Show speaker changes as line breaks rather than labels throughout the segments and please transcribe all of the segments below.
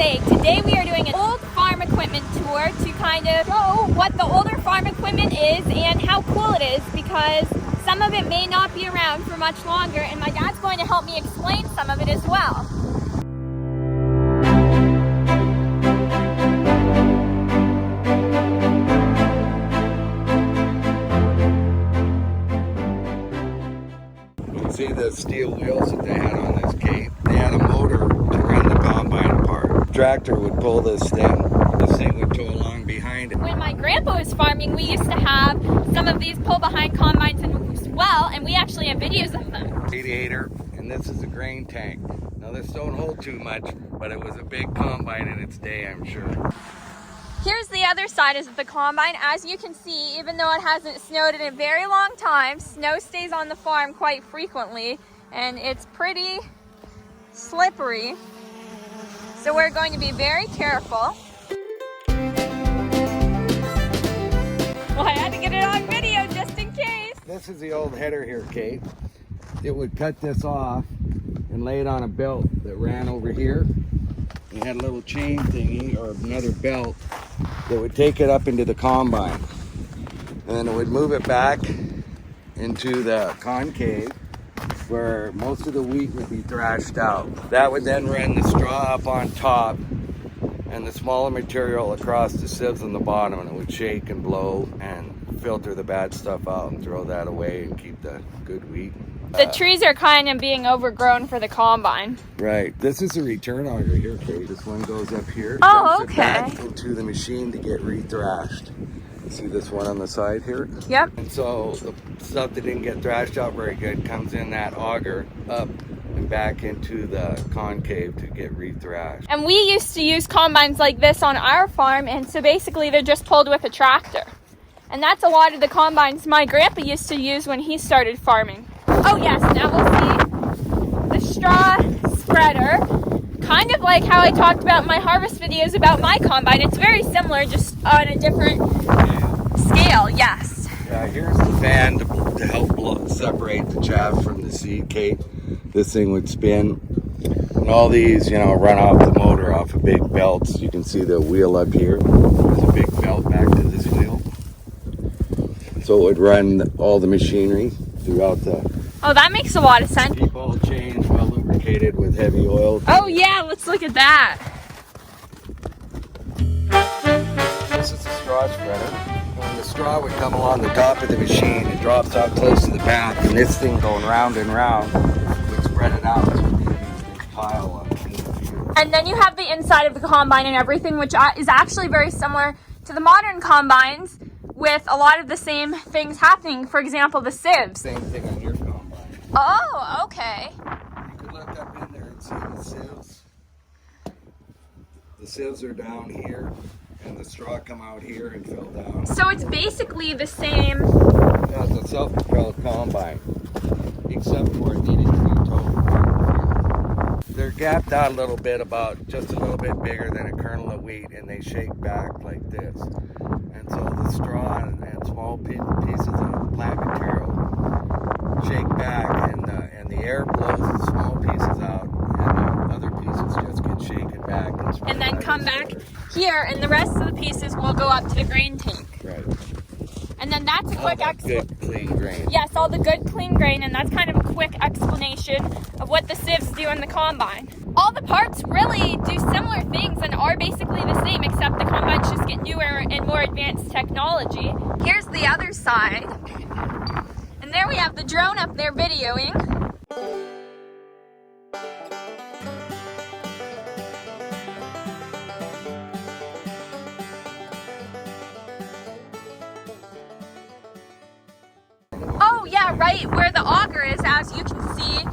say, today we are doing an old farm equipment tour to kind of show what the older farm equipment is and how cool it is, because some of it may not be around for much longer, and my dad's going to help me explain some of it as well.
See the steel wheels that they had on this cape? They had a motor to run the combine apart. Tractor would pull this thing would tow along behind it.
When my grandpa was farming, we used to have some of these pull behind combines as well, and we actually have videos of them.
Radiator, and this is a grain tank. Now this don't hold too much, but it was a big combine in its day, I'm sure.
Here's the other side of the combine. As you can see, even though it hasn't snowed in a very long time, snow stays on the farm quite frequently, and it's pretty slippery. So we're going to be very careful. Well, I had to get it on video just in case.
This is the old header here, Kate. It would cut this off and lay it on a belt that ran over here. It had a little chain thingy or another belt that would take it up into the combine, and then it would move it back into the concave where most of the wheat would be thrashed out. That would then run the straw up on top and the smaller material across the sieves on the bottom, and it would shake and blow and filter the bad stuff out and throw that away and keep the good wheat.
The trees are kind of being overgrown for the combine.
Right. This is a return auger here, Kate. This one goes up here.
Oh,
dumps it
okay.
back into the machine to get re-thrashed. See this one on the side here?
Yep.
And so the stuff that didn't get thrashed out very good comes in that auger up and back into the concave to get re-thrashed.
And we used to use combines like this on our farm, and so basically they're just pulled with a tractor. And that's a lot of the combines my grandpa used to use when he started farming. Oh yes, now we'll see the straw spreader. Kind of like how I talked about in my harvest videos about my combine. It's very similar, just on a different scale, yes.
Here's the fan to help separate the chaff from the seed, Kate. This thing would spin. And all these, run off the motor off of big belts. You can see the wheel up here. There's a big belt back to this wheel. So it would run all the machinery throughout the...
Oh, that makes a lot of sense.
Keep all chains well lubricated with heavy oil.
Oh yeah, let's look at that.
This is the straw spreader. When the straw would come along the top of the machine, it drops out close to the path, and this thing going round and round would spread it out. So it would be a big pile on the field.
And then you have the inside of the combine and everything, which is actually very similar to the modern combines, with a lot of the same things happening. For example, the sieves.
Same thing on your combine.
Oh, okay.
You could look up in there and see the sieves. The sieves are down here, and the straw come out here and fill down.
So it's basically the same.
As a self-propelled combine, except for it needed to be towed. They're gapped out a little bit, about just a little bit bigger than a kernel of wheat, and they shake back like this. And so the straw and small pieces of plant material shake back, and the air blows the small pieces out, and the other pieces just get shaken back
And then come back here, and the rest of the pieces will go up to the grain tank.
Right.
And then that's a quick
good clean grain.
Yes, all the good clean grain, and that's kind of a quick explanation of what the sieves do in the combine. All the parts really do similar things and are basically the same, except the combines just get newer and more advanced technology. Here's the other side. And there we have the drone up there videoing. Oh yeah, right where the auger is, as you can see,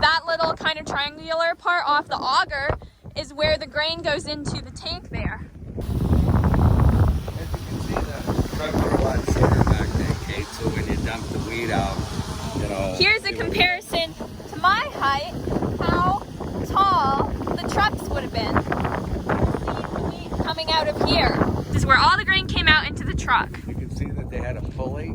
that little kind of triangular part off the auger is where the grain goes into the tank there.
As you can see, the trucks are a lot shorter back then, Kate, so when you dump the wheat out,
Here's a comparison to my height, how tall the trucks would have been. See the wheat coming out of here. This is where all the grain came out into the truck.
You can see that they had a pulley,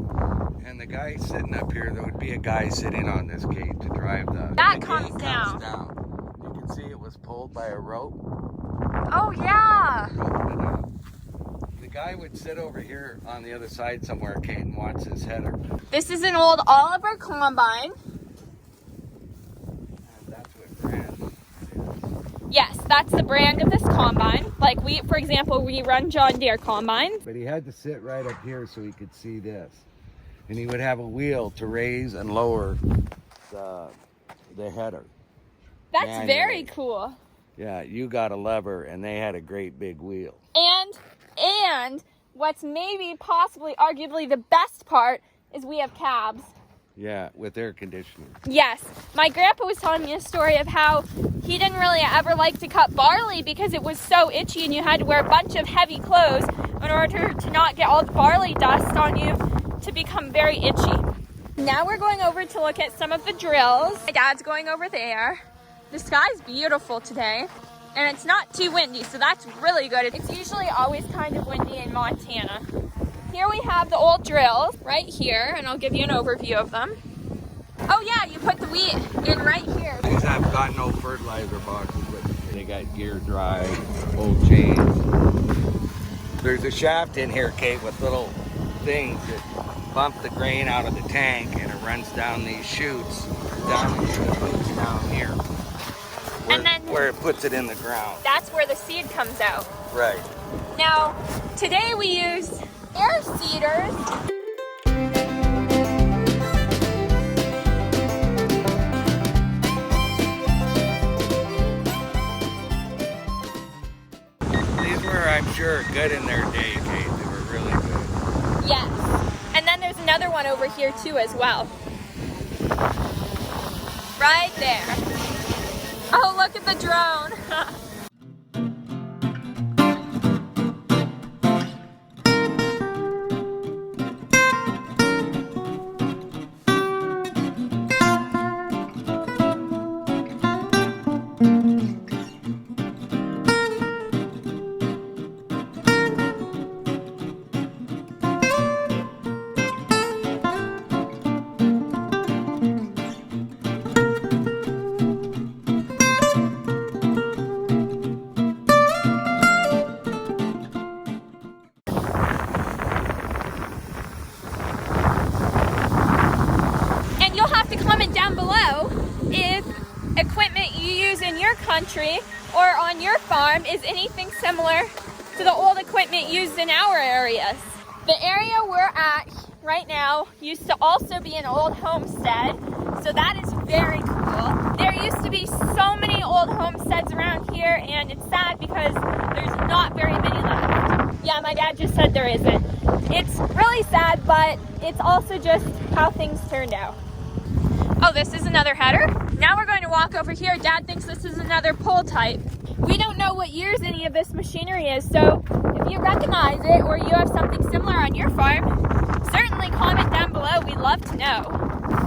and the guy sitting up here, there would be a guy sitting on this gate to drive the...
That
the
comes
gate
down.
You can see it was pulled by a rope.
Oh, yeah.
Open it up. The guy would sit over here on the other side somewhere, Kate, and watch this header.
This is an old Oliver combine.
And that's what brand it is.
Yes, that's the brand of this combine. Like for example, we run John Deere combine.
But he had to sit right up here so he could see this. And he would have a wheel to raise and lower the header.
That's
manually.
very cool.
Yeah, you got a lever and they had a great big wheel.
And what's maybe possibly arguably the best part is we have cabs.
Yeah, with air conditioning.
Yes. My grandpa was telling me a story of how he didn't really ever like to cut barley because it was so itchy and you had to wear a bunch of heavy clothes in order to not get all the barley dust on you to become very itchy. Now we're going over to look at some of the drills. My dad's going over there. The sky's beautiful today and it's not too windy, so that's really good. It's usually always kind of windy in Montana. Here we have the old drills right here, and I'll give you an overview of them. Oh yeah, you put the wheat in right here.
These have got no fertilizer boxes, but they got gear drive, old chains. There's a shaft in here, Kate, with little things that bump the grain out of the tank, and it runs down these chutes, down into the boots down here. Where it puts it in the ground.
That's where the seed comes out.
Right.
Now, today we use air seeders.
These were, I'm sure, good in their day, Kate. They were really good.
Yes. And then there's another one over here too as well. Right there. Oh, look at the drone. Comment down below if equipment you use in your country or on your farm is anything similar to the old equipment used in our areas. The area we're at right now used to also be an old homestead, so that is very cool. There used to be so many old homesteads around here, and it's sad because there's not very many left. Yeah, my dad just said there isn't. It's really sad, but it's also just how things turned out. Oh, this is another header. Now we're going to walk over here. Dad thinks this is another pull type. We don't know what years any of this machinery is, so if you recognize it or you have something similar on your farm, certainly comment down below. We'd love to know.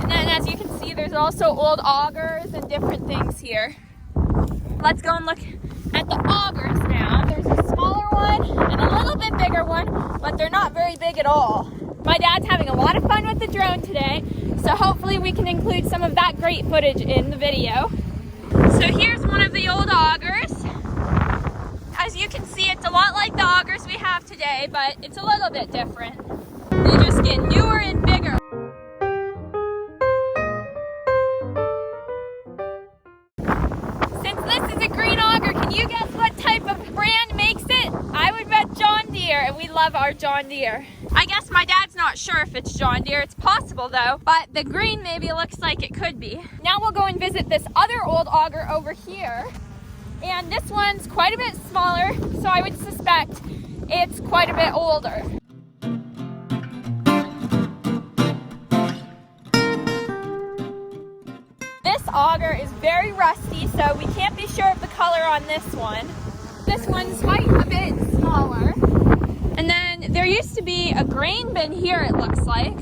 And then as you can see, there's also old augers and different things here. Let's go and look at the augers now. There's a smaller one and a little bit bigger one, but they're not very big at all. My dad's having a lot of fun with the drone today, so hopefully we can include some of that great footage in the video. So here's one of the old augers. As you can see, it's a lot like the augers we have today, but it's a little bit different. They just get newer and bigger. Since this is a green auger, can you guess what type of brand makes it? I would bet John Deere, and we love our John Deere. I guess my dad's not sure if it's John Deere. It's possible though, but the green maybe looks like it could be. Now we'll go and visit this other old auger over here. And this one's quite a bit smaller, so I would suspect it's quite a bit older. This auger is very rusty, so we can't be sure of the color on this one. This one's quite a bit smaller. And then there used to be a grain bin here, it looks like.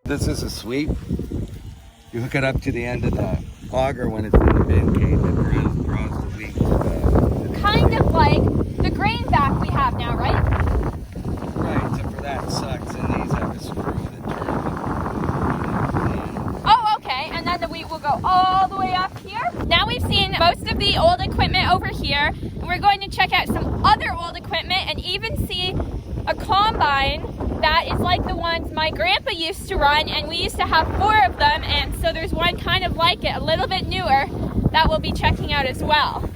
This is a sweep. You hook it up to the end of the auger when it's in the bin, Kate, that draws the wheat.
Kind of like the grain back we have now, right?
Right, except for that sucks, and these have a screw that turns it.
Oh, okay. go all the way up here. Now we've seen most of the old equipment over here. We're going to check out some other old equipment and even see a combine that is like the ones my grandpa used to run, and we used to have 4 of them, and so there's one kind of like it, a little bit newer, that we'll be checking out as well.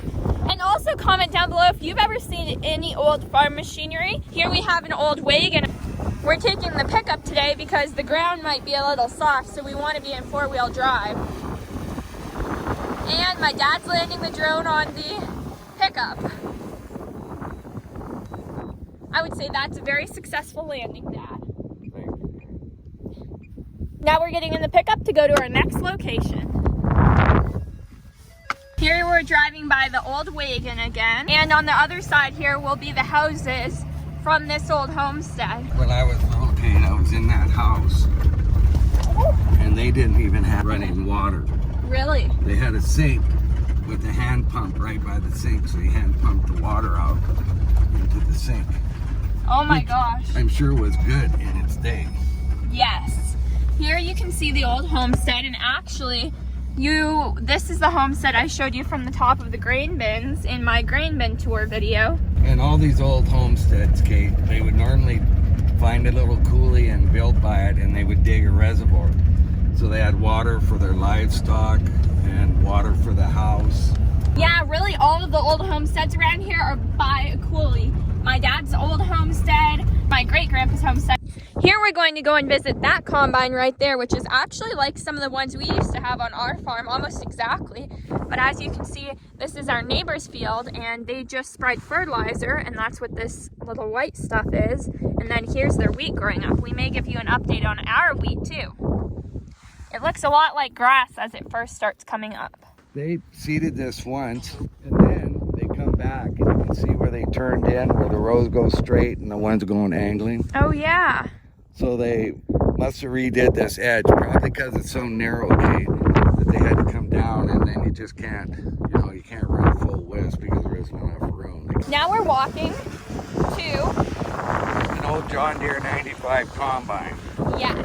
And also comment down below if you've ever seen any old farm machinery. Here we have an old wagon. We're taking the pickup today because the ground might be a little soft, so we want to be in 4-wheel drive. And my dad's landing the drone on the pickup. I would say that's a very successful landing, Dad. Now we're getting in the pickup to go to our next location. Here we're driving by the old wagon again, and on the other side here will be the houses from this old homestead.
When I was little kid, I was in that house, and they didn't even have running water.
Really?
They had a sink with a hand pump right by the sink, so you hand pumped the water out into the sink.
Oh my gosh.
I'm sure it was good in its day.
Yes. Here you can see the old homestead, and actually this is the homestead I showed you from the top of the grain bins in my grain bin tour video.
And all these old homesteads, Kate, they would normally find a little coulee and build by it, and they would dig a reservoir. So they had water for their livestock and water for the house.
Yeah, really all of the old homesteads around here are by a coulee. My dad's old homestead, my great-grandpa's homestead. Here we're going to go and visit that combine right there, which is actually like some of the ones we used to have on our farm, almost exactly. But as you can see, this is our neighbor's field, and they just spread fertilizer, and that's what this little white stuff is. And then here's their wheat growing up. We may give you an update on our wheat too. It looks a lot like grass as it first starts coming up.
They seeded this once, and then they come back, and you can see where they turned in, where the rows go straight and the ones going angling.
Oh yeah.
So they must have redid this edge, probably because it's so narrow, Kate, that they had to come down, and then you just can't, you can't run full width because there isn't enough room.
Now we're walking to
an old John Deere 95 combine.
Yes.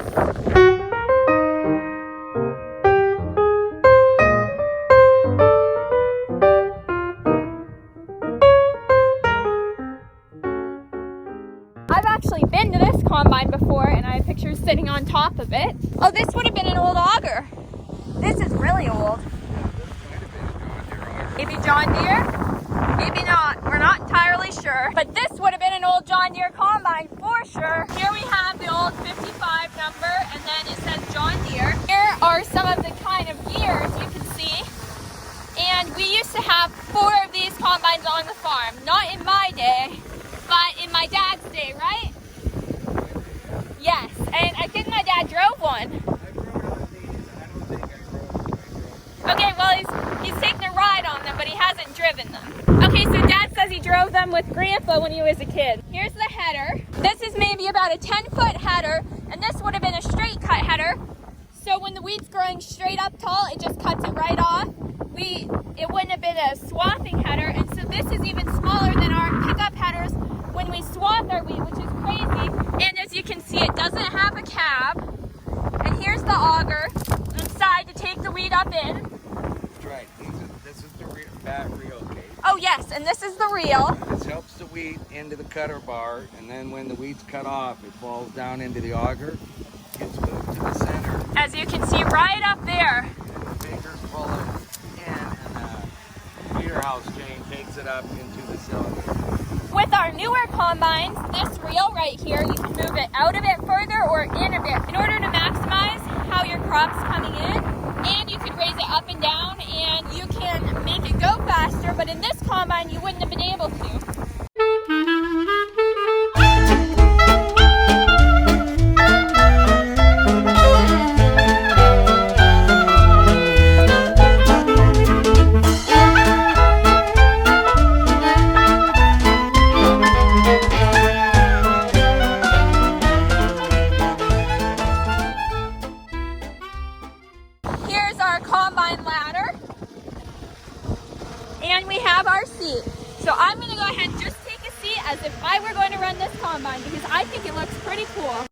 I've actually been to this combine before, and I have pictures sitting on top of it. Oh, this would have been an old auger. This is really old. Maybe John Deere? Maybe not. We're not entirely sure. But this would have been an old John Deere combine for sure. Here we have the old 55 number, and then it says John Deere. Here are some of the kind of years you can see. And we used to have 4 of these combines on the farm. Not in my day, but in my dad's day, right? Yes, and I think my dad drove one. Okay, well he's taken a ride on them, but he hasn't driven them. Okay, so Dad says he drove them with Grandpa when he was a kid. Here's the header. This is maybe about a 10-foot header, and this would have been a straight cut header. So when the wheat's growing straight up tall, it just cuts it right off. It wouldn't have been a swathing header, and so this is even smaller than our pickup headers when we swath our wheat, which is crazy. And as you can see, it doesn't have a cab. And here's the auger inside to take the wheat up in.
That's right. This is the fat reel, Kate.
Oh yes, and this is the reel.
This helps the wheat into the cutter bar, and then when the wheat's cut off, it falls down into the auger, gets moved to the center.
As you can see right up there.
And the fingers pull it in, and the feeder house chain takes it up into the cylinder.
With our newer combines, this reel right here, you can move it out a bit further or in a bit in order to maximize how your crop's coming in. And you can raise it up and down, and you can make it go faster, but in this combine you wouldn't have been able to. Here's our combine ladder, and we have our seat. So I'm going to go ahead and just take a seat as if I were going to run this combine, because I think it looks pretty cool.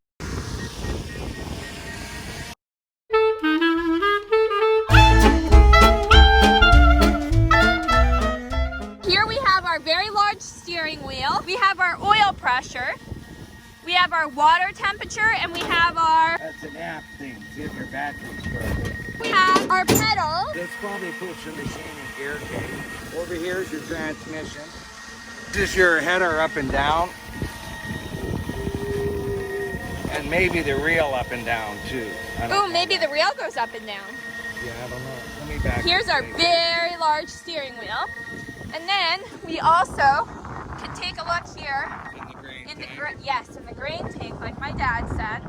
pressure. We have our water temperature, and we have our...
That's an app thing. See if your battery's broken.
We have our pedals.
This probably puts the machine in gear, Kate. Over here is your transmission. This is your header up and down. And maybe the reel up and down too.
Ooh, maybe the reel goes up and down.
Yeah, I don't know. Let me back.
Here's our very large steering wheel. And then we also can take a look here.
In the grain tank.
Yes, in the grain tank, like my dad said.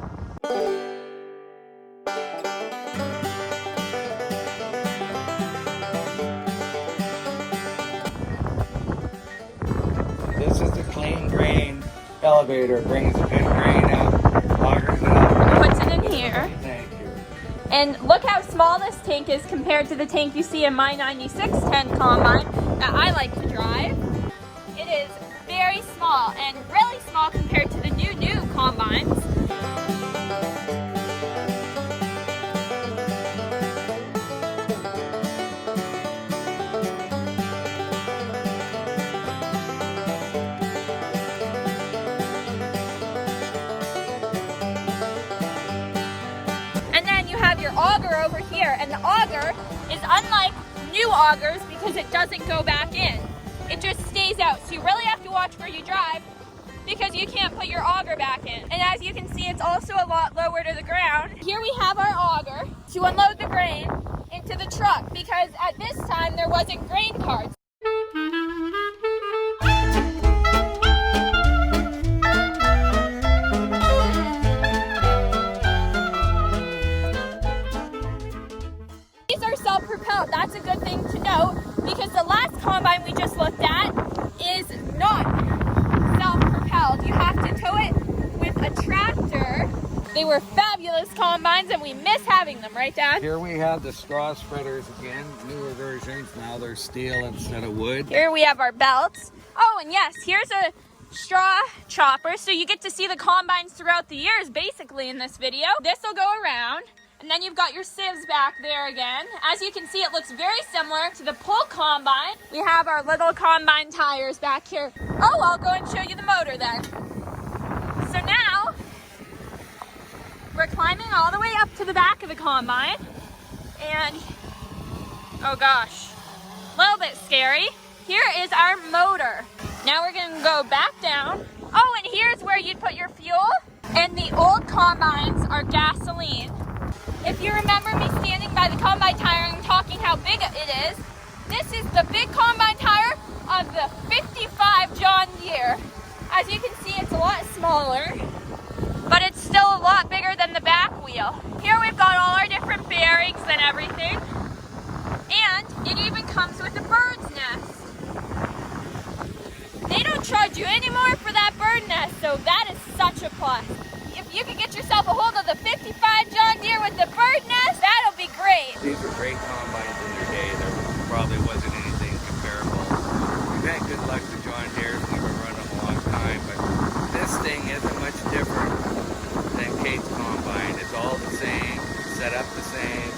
This is the clean grain elevator. It brings the good grain out, augers it up.
Puts it in here.
Thank you.
And look how small this tank is compared to the tank you see in my 9610 combine that I like to drive. It is very small and really small compared to the new combines. And then you have your auger over here, and the auger is unlike new augers because it doesn't go back in. It just stays out, so you really have to watch where you drive because you can't put your auger back in. And as you can see, it's also a lot lower to the ground. Here we have our auger to unload the grain into the truck because at this time there wasn't grain carts. These are self-propelled. That's a good thing to note because the last combine we just looked at is not self-propelled. You have to tow it with a tractor. They were fabulous combines and we miss having them, right, Dad?
Here we have the straw spreaders again, newer versions. Now they're steel instead of wood.
Here we have our belts. Oh, and yes, here's a straw chopper. So you get to see the combines throughout the years, basically, in this video. This will go around. And then you've got your sieves back there again. As you can see, it looks very similar to the pull combine. We have our little combine tires back here. Oh, I'll go and show you the motor then. So now, we're climbing all the way up to the back of the combine. And, oh gosh, a little bit scary. Here is our motor. Now we're gonna go back down. Oh, and here's where you'd put your fuel. And the old combines are gasoline. If you remember me standing by the combine tire and talking how big it is, this is the big combine tire of the 55 John Deere. As you can see, it's a lot smaller, but it's still a lot bigger than the back wheel. Here we've got all our different bearings and everything, and it even comes with a bird's nest. They don't charge you anymore for that bird nest, so that is such a plus. If you could get yourself a hold of the 55 John Deere with the bird nest, that'll be great.
These were great combines in their day. There probably wasn't anything comparable. We've had good luck with John Deere. We've been running them a long time, but this thing isn't much different than Kate's combine. It's all the same, set up the same,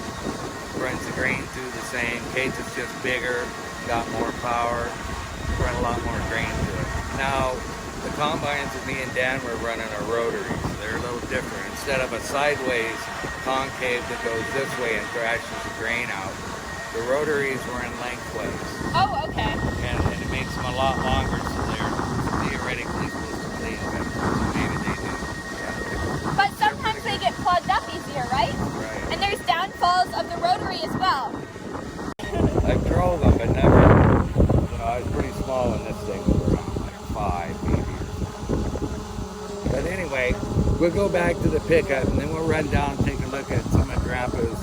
runs the grain through the same. Kate's is just bigger, got more power, run a lot more grain to it. Now, the combines that me and Dan were running are rotaries. They're a little different. Instead of a sideways concave that goes this way and thrashes the grain out, the rotaries were in lengthways.
Oh, okay.
And it makes them a lot longer, so they're theoretically supposed to clean better. So maybe they do. Yeah.
But sometimes they get plugged up easier, right?
Right.
And there's downfalls of the rotary as well.
I drove them, but never. You know, I was pretty small in this thing. We were like 5 maybe. But anyway, we'll go back to the pickup and then we'll run down and take a look at some of Grandpa's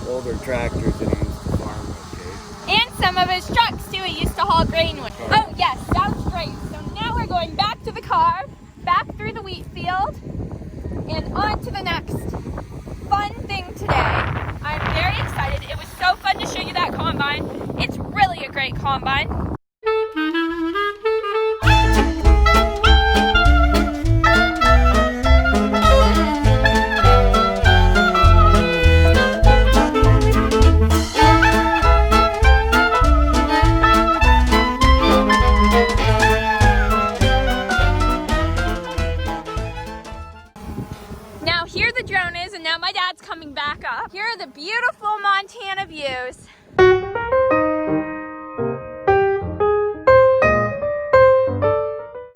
older tractors that he used to farm with. Okay?
And some of his trucks too, he used to haul grain with. Oh yes, sounds great. So now we're going back to the car, back through the wheat field, and on to the next fun thing today. I'm very excited. It was so fun to show you that combine. It's really a great combine. Here are the beautiful Montana views.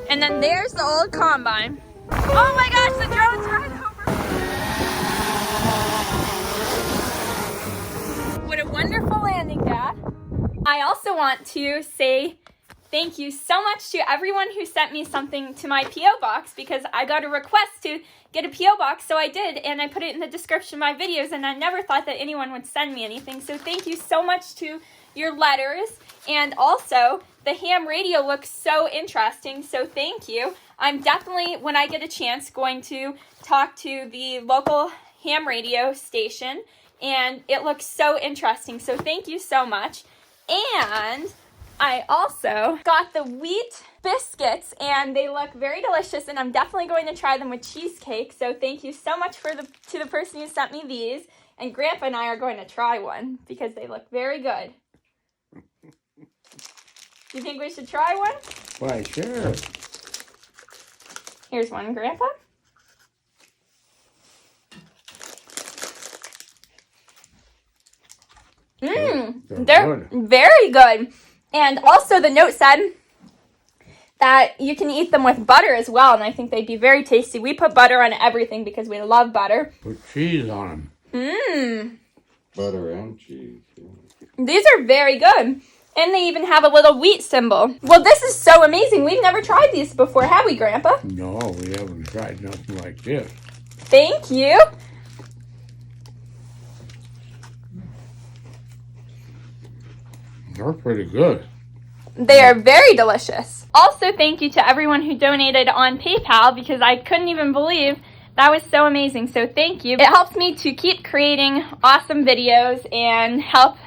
And then there's the old combine. Oh my gosh, the drone's right over. What a wonderful landing, Dad. I also want to say thank you so much to everyone who sent me something to my P.O. box, because I got a request to get a P.O. box, so I did, and I put it in the description of my videos, and I never thought that anyone would send me anything. So thank you so much to your letters, and also the ham radio looks so interesting, so thank you. I'm definitely, when I get a chance, going to talk to the local ham radio station, and it looks so interesting, so thank you so much. And I also got the wheat biscuits, and they look very delicious, and I'm definitely going to try them with cheesecake. So thank you so much to the person who sent me these. And Grandpa and I are going to try one because they look very good. Do you think we should try one?
Why, sure.
Here's one, Grandpa. They're very good. And also the note said that you can eat them with butter as well, and I think they'd be very tasty. We put butter on everything because we love butter.
Put cheese on them. Butter and cheese. Yeah.
These are very good. And they even have a little wheat symbol. Well, this is so amazing. We've never tried these before, have we, Grandpa?
No, we haven't tried nothing like this.
Thank you.
They're pretty good.
They are very delicious. Also, thank you to everyone who donated on PayPal, because I couldn't even believe that was so amazing. So thank you. It helps me to keep creating awesome videos and help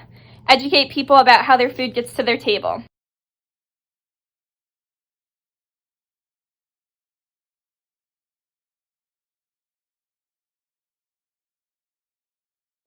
educate people about how their food gets to their table.